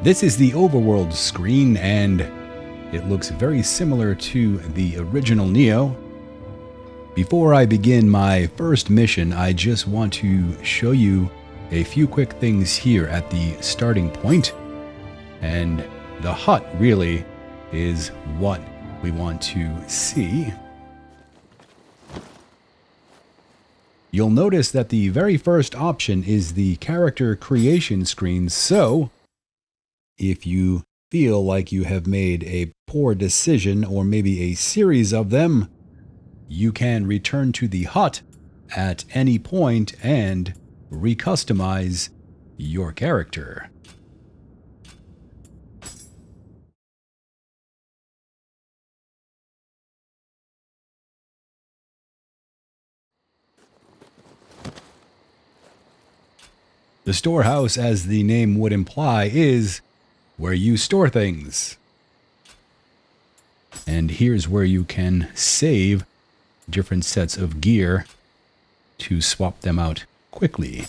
This is the overworld screen, and it looks very similar to the original Nioh. Before I begin my first mission, I just want to show you a few quick things here at the starting point. And the hut really is what we want to see. You'll notice that the very first option is the character creation screen, so if you feel like you have made a poor decision, or maybe a series of them, you can return to the hut at any point and recustomize your character. The storehouse, as the name would imply, is where you store things. And here's where you can save different sets of gear to swap them out quickly.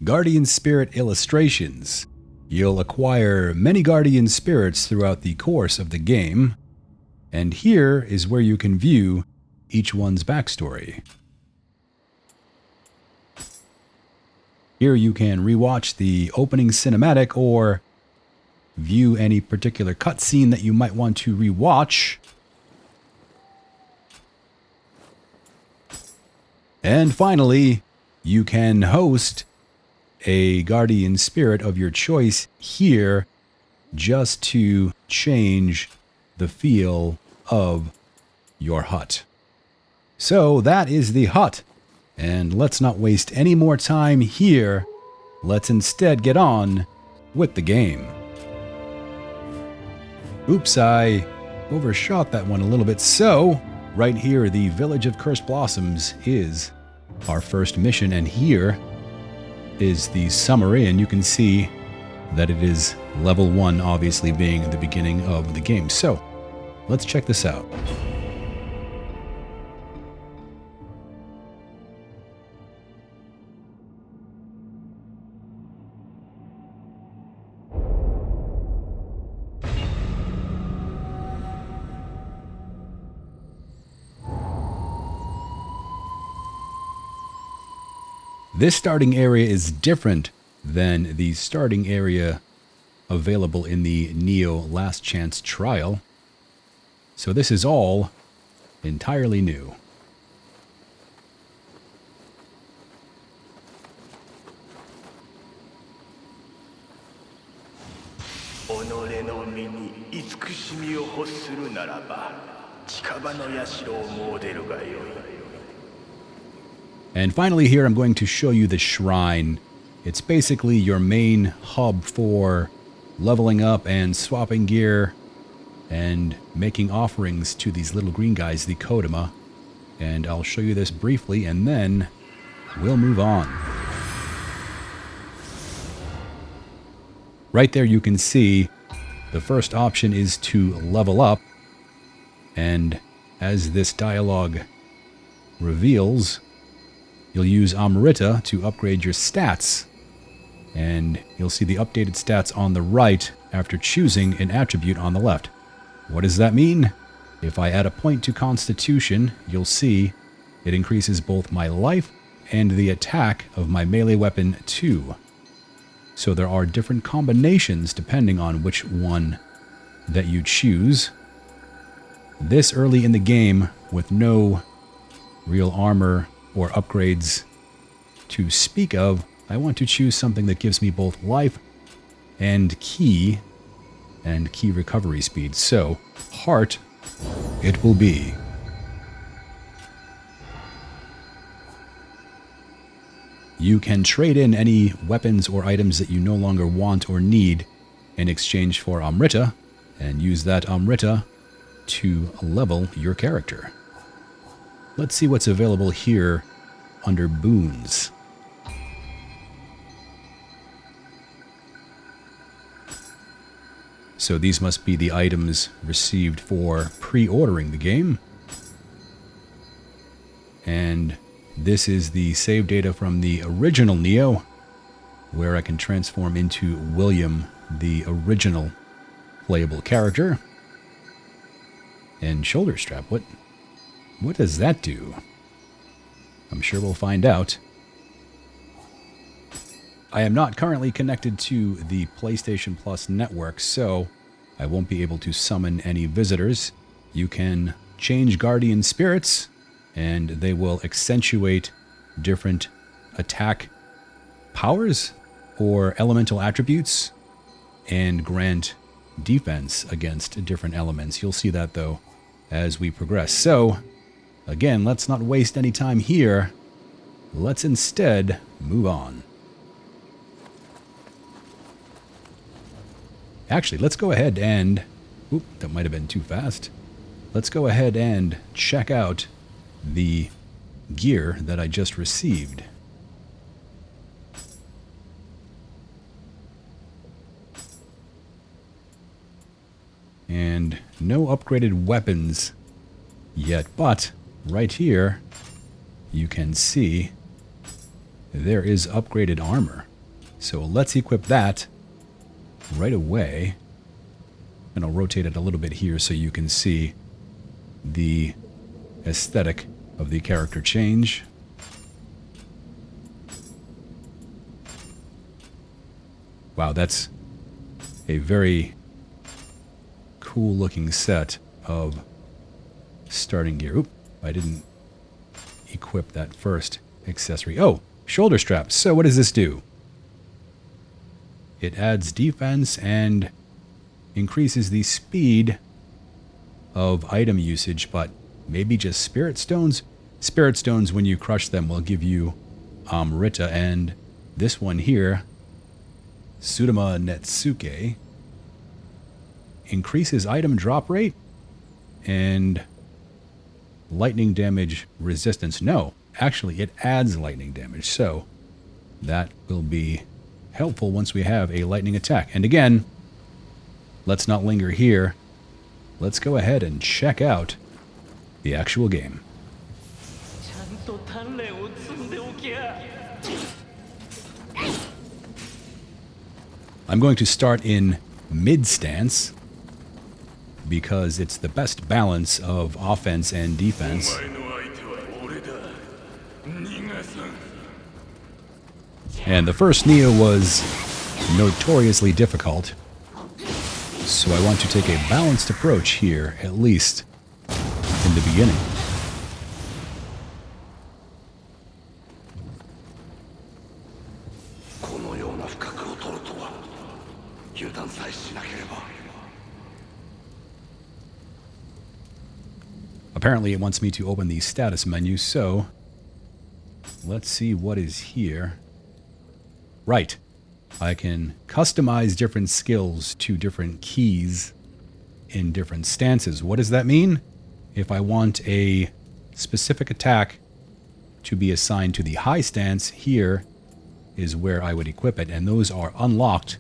Guardian Spirit illustrations. You'll acquire many Guardian Spirits throughout the course of the game, and here is where you can view each one's backstory. Here you can rewatch the opening cinematic or view any particular cutscene that you might want to rewatch. And finally, you can host a Guardian Spirit of your choice here just to change the feel of your hut. So that is the hut. And let's not waste any more time here. Let's instead get on with the game. Oops, I overshot that one a little bit. So, right here, the Village of Cursed Blossoms is our first mission. And here is the summary. And you can see that it is level 1, obviously being the beginning of the game. So, let's check this out. This starting area is different than the starting area available in the Nioh Last Chance trial. So this is all entirely new. And finally here I'm going to show you the shrine. It's basically your main hub for leveling up and swapping gear and making offerings to these little green guys, the Kodama. And I'll show you this briefly and then we'll move on. Right there you can see the first option is to level up, and as this dialogue reveals, you'll use Amrita to upgrade your stats, and you'll see the updated stats on the right after choosing an attribute on the left. What does that mean? If I add a point to Constitution, you'll see it increases both my life and the attack of my melee weapon too. So there are different combinations depending on which one that you choose. This early in the game, with no real armor or upgrades to speak of, I want to choose something that gives me both life and key recovery speed. So, heart it will be. You can trade in any weapons or items that you no longer want or need in exchange for Amrita, and use that Amrita to level your character. Let's see what's available here under boons. So these must be the items received for pre-ordering the game. And this is the save data from the original Nioh. where I can transform into William, the original playable character. And shoulder strap, what does that do? I'm sure we'll find out. I am not currently connected to the PlayStation Plus network, so I won't be able to summon any visitors. You can change guardian spirits, and they will accentuate different attack powers or elemental attributes and grant defense against different elements. You'll see that, though, as we progress. So, again, let's not waste any time here. Let's instead move on. Actually, let's go ahead and... Oop, that might have been too fast. Let's go ahead and check out the gear that I just received. And no upgraded weapons yet, but right here you can see there is upgraded armor. So let's equip that right away. And I'll rotate it a little bit here so you can see the aesthetic of the character change. Wow, that's a very cool looking set of starting gear. Oop, I didn't equip that first accessory. Oh, shoulder straps. So what does this do? It adds defense and increases the speed of item usage, but maybe just spirit stones? Spirit stones, when you crush them, will give you Amrita, and this one here, Sudama Netsuke, increases item drop rate and lightning damage resistance. No, actually it adds lightning damage, so that will be helpful once we have a lightning attack. And again, let's not linger here. Let's go ahead and check out the actual game. I'm going to start in mid stance because it's the best balance of offense and defense. And the first Nioh was notoriously difficult, so I want to take a balanced approach here, at least in the beginning. Apparently it wants me to open the status menu, so let's see what is here. Right. I can customize different skills to different keys in different stances. What does that mean? If I want a specific attack to be assigned to the high stance, here is where I would equip it, and those are unlocked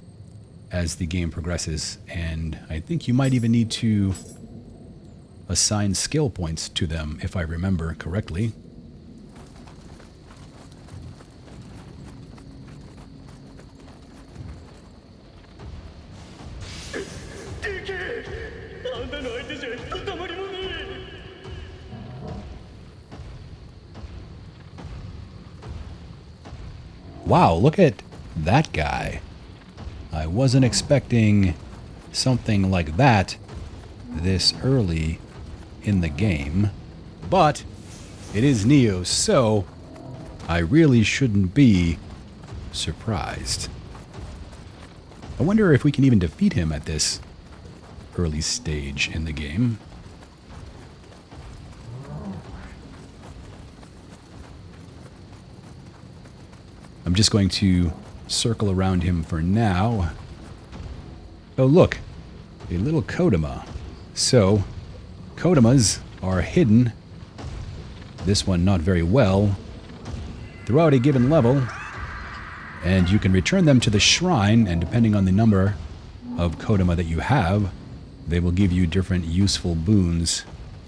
as the game progresses, and I think you might even need to assign skill points to them, if I remember correctly. Wow, look at that guy. I wasn't expecting something like that this early in the game, but it is Nioh, so I really shouldn't be surprised. I wonder if we can even defeat him at this early stage in the game. I'm just going to circle around him for now. Oh, look, a little Kodama. So, Kodamas are hidden, this one not very well, throughout a given level, and you can return them to the shrine, and depending on the number of Kodama that you have, they will give you different useful boons,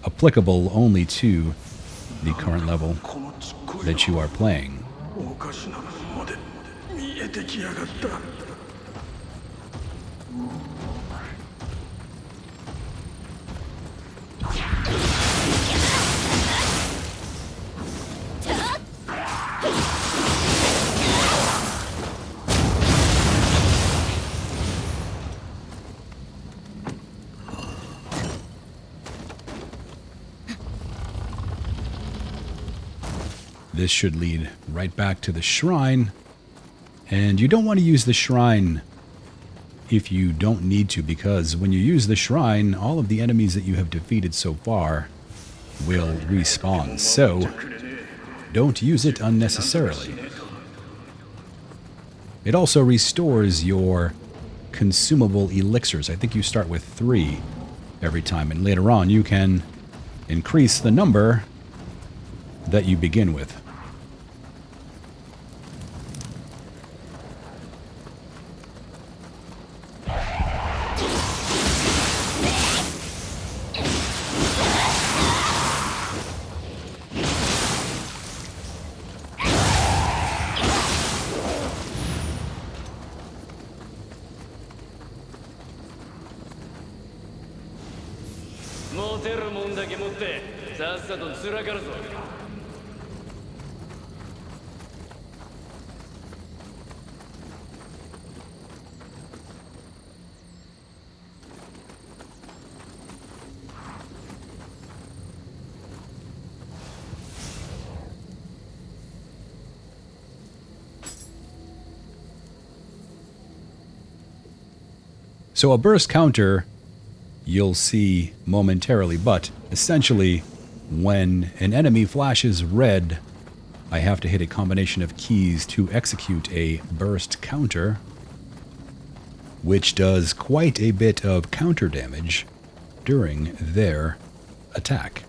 applicable only to the current level that you are playing. てきやがった。This should lead right back to the shrine. And you don't want to use the shrine if you don't need to, because when you use the shrine, all of the enemies that you have defeated so far will respawn. So, don't use it unnecessarily. It also restores your consumable elixirs. I think you start with 3 every time, and later on you can increase the number that you begin with. So a burst counter you'll see momentarily, but essentially when an enemy flashes red, I have to hit a combination of keys to execute a burst counter, which does quite a bit of counter damage during their attack.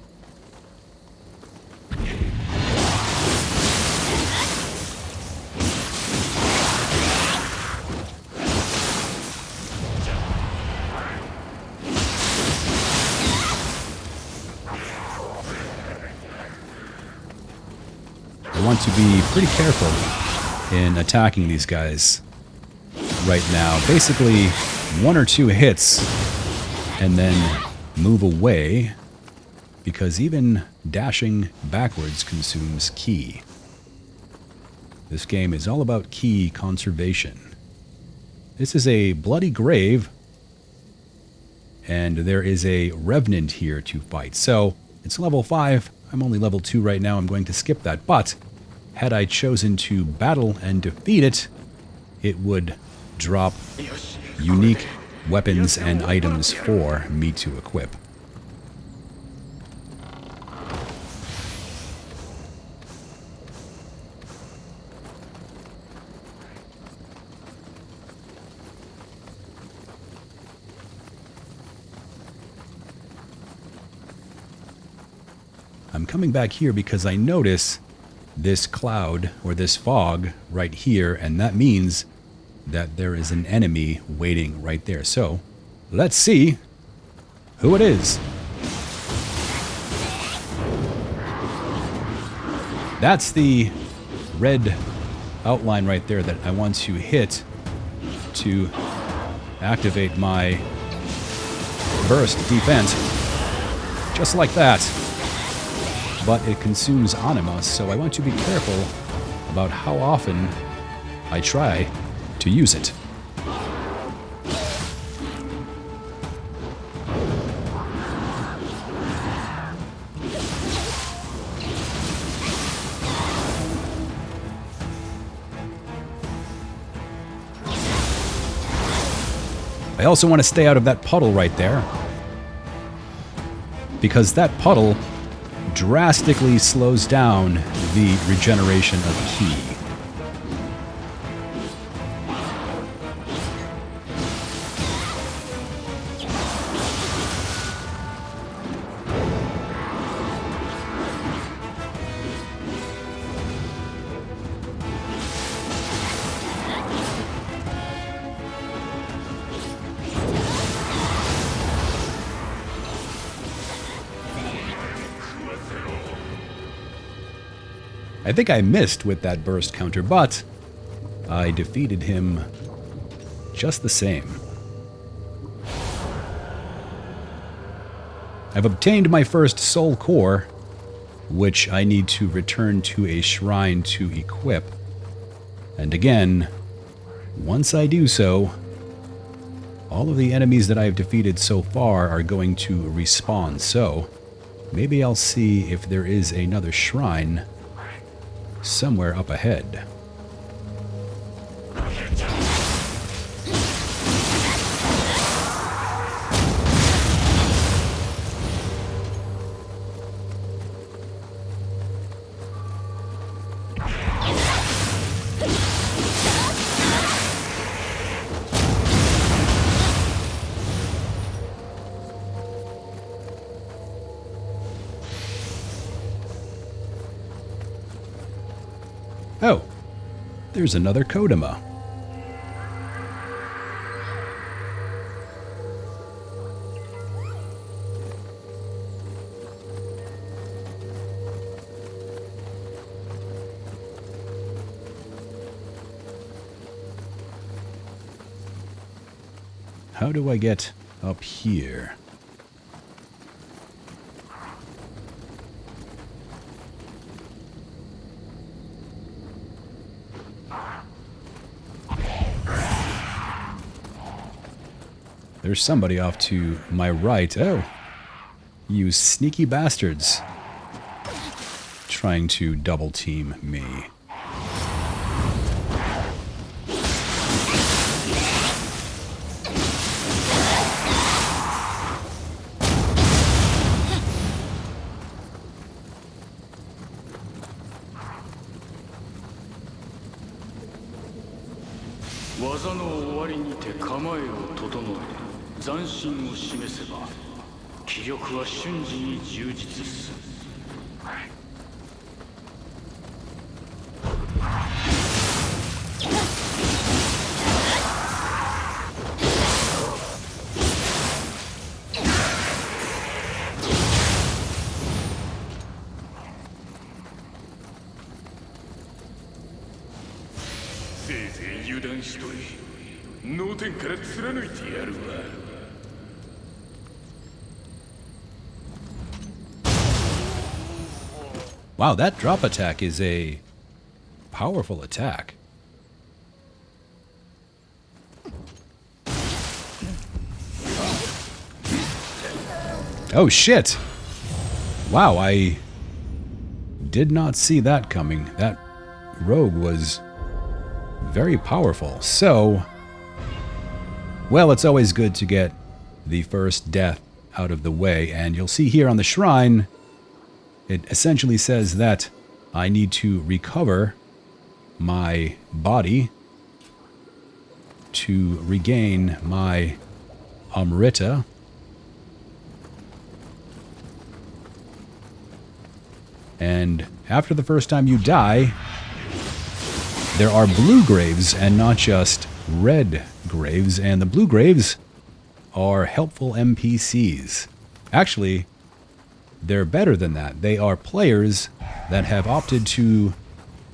I want to be pretty careful in attacking these guys right now. Basically, 1 or 2 hits and then move away, because even dashing backwards consumes ki. This game is all about ki conservation. This is a bloody grave, and there is a revenant here to fight. So it's level 5. I'm only level 2 right now. I'm going to skip that, but had I chosen to battle and defeat it, it would drop unique weapons and items for me to equip. I'm coming back here because I notice this cloud or this fog right here, and that means that there is an enemy waiting right there. So let's see who it is. That's the red outline right there that I want to hit to activate my burst defense. Just like that. But it consumes anima, so I want to be careful about how often I try to use it. I also want to stay out of that puddle right there, because that puddle drastically slows down the regeneration of ki. I think I missed with that burst counter, but I defeated him just the same. I've obtained my first soul core, which I need to return to a shrine to equip. And again, once I do so, all of the enemies that I've defeated so far are going to respawn, so maybe I'll see if there is another shrine somewhere up ahead. Oh, there's another Kodama. How do I get up here? There's somebody off to my right. Oh, you sneaky bastards. Trying to double team me. Wow, that drop attack is a powerful attack. Oh shit! Wow, I did not see that coming. That rogue was very powerful. So, well, it's always good to get the first death out of the way, and you'll see here on the shrine, it essentially says that I need to recover my body to regain my Amrita. And after the first time you die, there are blue graves and not just red graves. And the blue graves are helpful NPCs. Actually, they're better than that. They are players that have opted to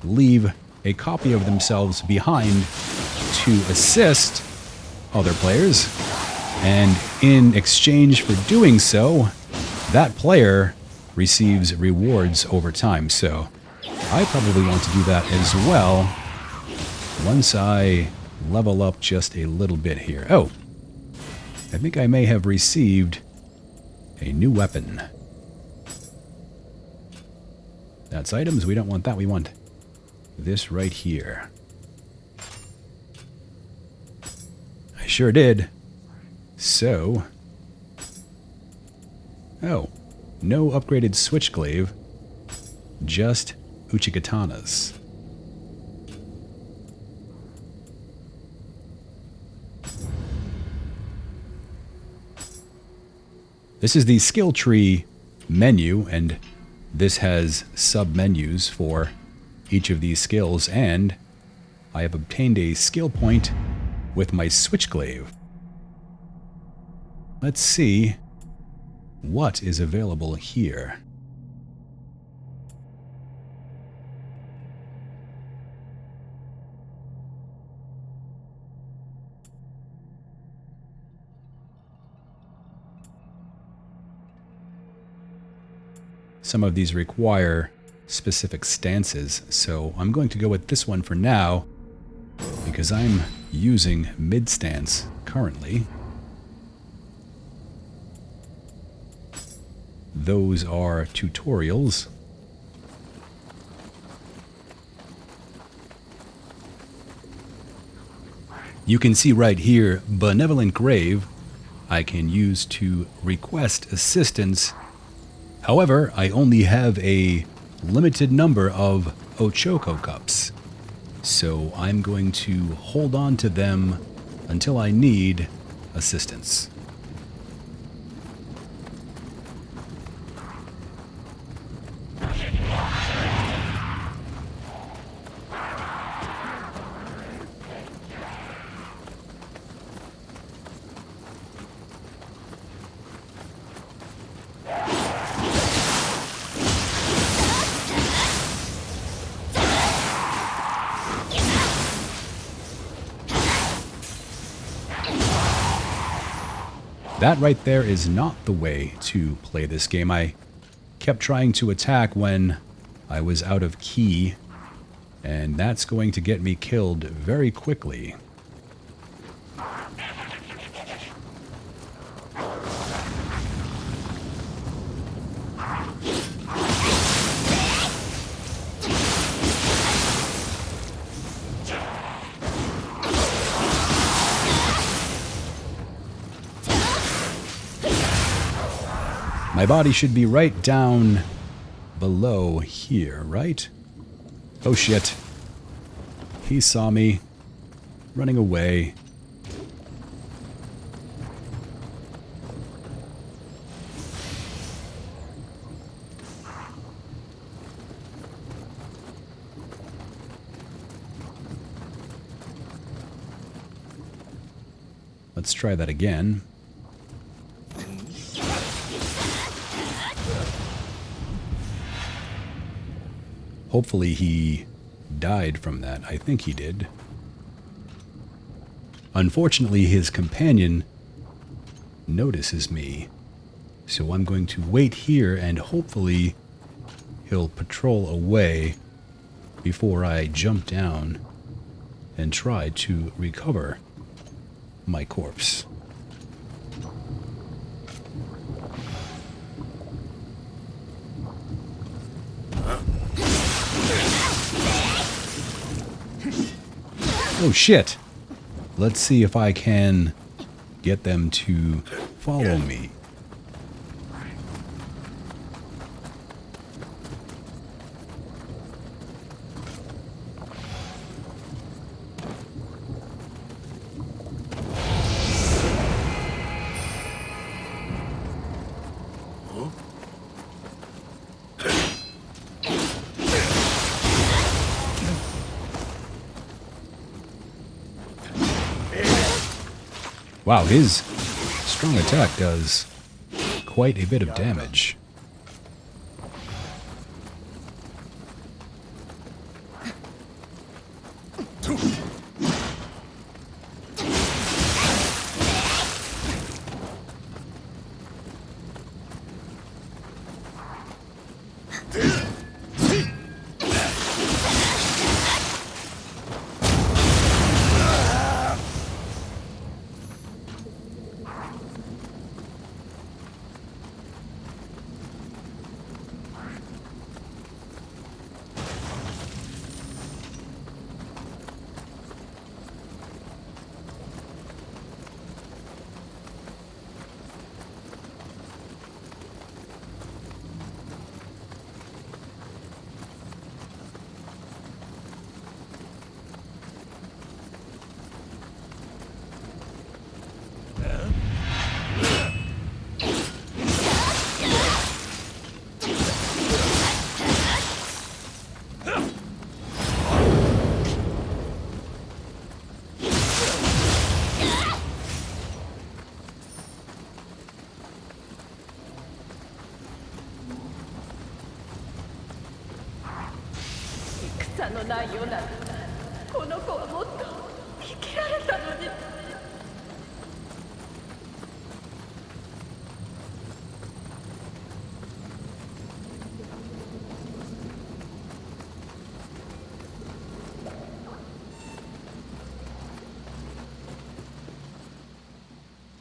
leave a copy of themselves behind to assist other players. And in exchange for doing so, that player receives rewards over time. So I probably want to do that as well once I level up just a little bit here. Oh, I think I may have received a new weapon. That's items. We don't want that. We want this right here. I sure did. So, oh, no upgraded switchglaive, just uchikatanas. This is the skill tree menu, and this has sub-menus for each of these skills, and I have obtained a skill point with my switchglaive. Let's see what is available here. some of these require specific stances, so I'm going to go with this one for now because I'm using mid stance currently. Those are tutorials. You can see right here, Benevolent Grave, I can use to request assistance. However, I only have a limited number of Ochoko cups, so I'm going to hold on to them until I need assistance. That right there is not the way to play this game. I kept trying to attack when I was out of key, and that's going to get me killed very quickly. My body should be right down below here, right? Oh shit. He saw me running away. Let's try that again. Hopefully he died from that. I think he did. Unfortunately, his companion notices me, so I'm going to wait here and hopefully he'll patrol away before I jump down and try to recover my corpse. Oh shit! Let's see if I can get them to follow me. Wow, his strong attack does quite a bit of damage.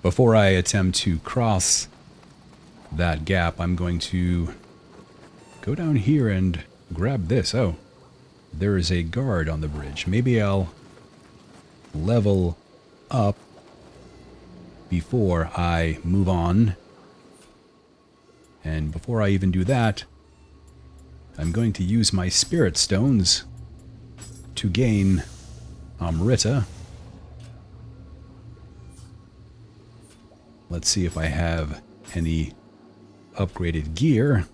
before I attempt to cross that gap, I'm going to go down here and grab this. Oh, there is a guard on the bridge. Maybe I'll level up before I move on. And before I even do that, I'm going to use my spirit stones to gain Amrita. Let's see if I have any upgraded gear.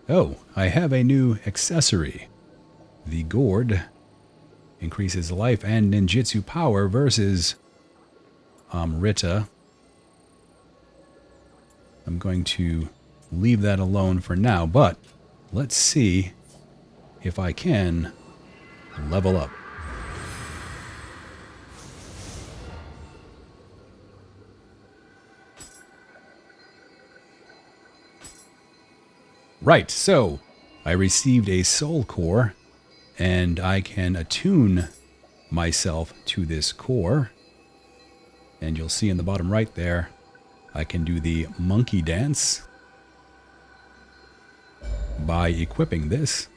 Oh, I have a new accessory. The gourd increases life and ninjutsu power versus Amrita. I'm going to leave that alone for now, but let's see if I can level up. Right, so I received a soul core, and I can attune myself to this core. And you'll see in the bottom right there, I can do the monkey dance by equipping this.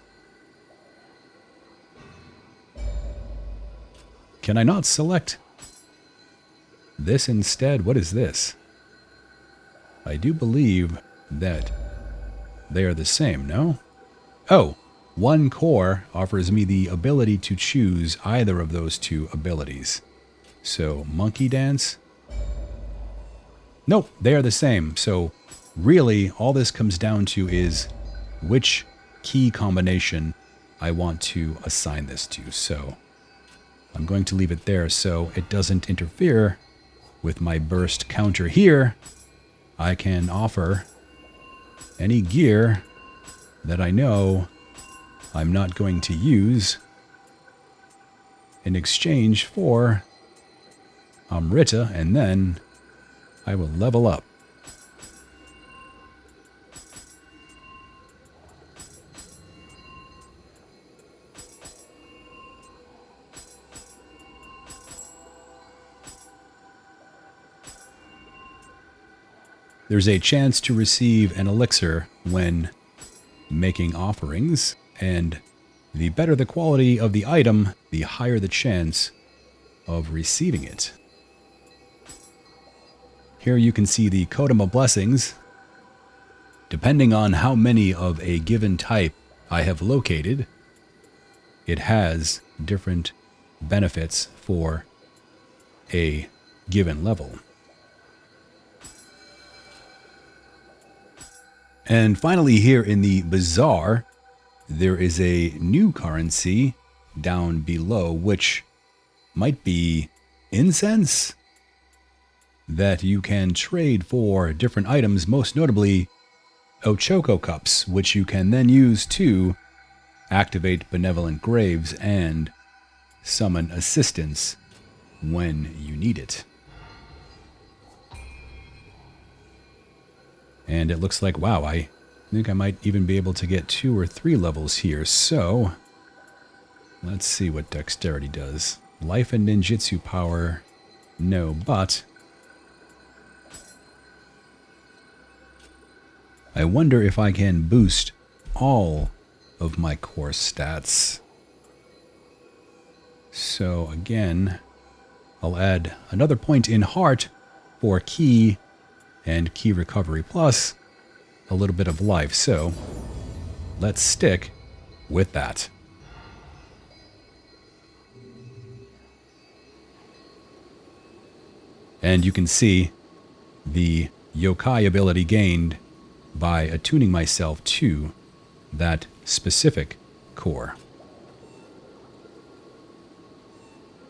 Can I not select this instead? What is this? I do believe that they are the same, no? Oh, one core offers me the ability to choose either of those two abilities. So, monkey dance? Nope, they are the same. So, really, all this comes down to is which key combination I want to assign this to. So, I'm going to leave it there so it doesn't interfere with my burst counter here. I can offer any gear that I know I'm not going to use in exchange for Amrita, and then I will level up. There's a chance to receive an elixir when making offerings, and the better the quality of the item, the higher the chance of receiving it. Here you can see the Kodama blessings. Depending on how many of a given type I have located, it has different benefits for a given level. And finally, here in the bazaar, there is a new currency down below, which might be incense that you can trade for different items, most notably Ochoko cups, which you can then use to activate benevolent graves and summon assistance when you need it. And it looks like, wow, I think I might even be able to get 2 or 3 levels here. So, let's see what dexterity does. Life and ninjutsu power, no, but I wonder if I can boost all of my core stats. So again, I'll add another point in heart for key and key recovery, plus a little bit of life. So let's stick with that. And you can see the yokai ability gained by attuning myself to that specific core.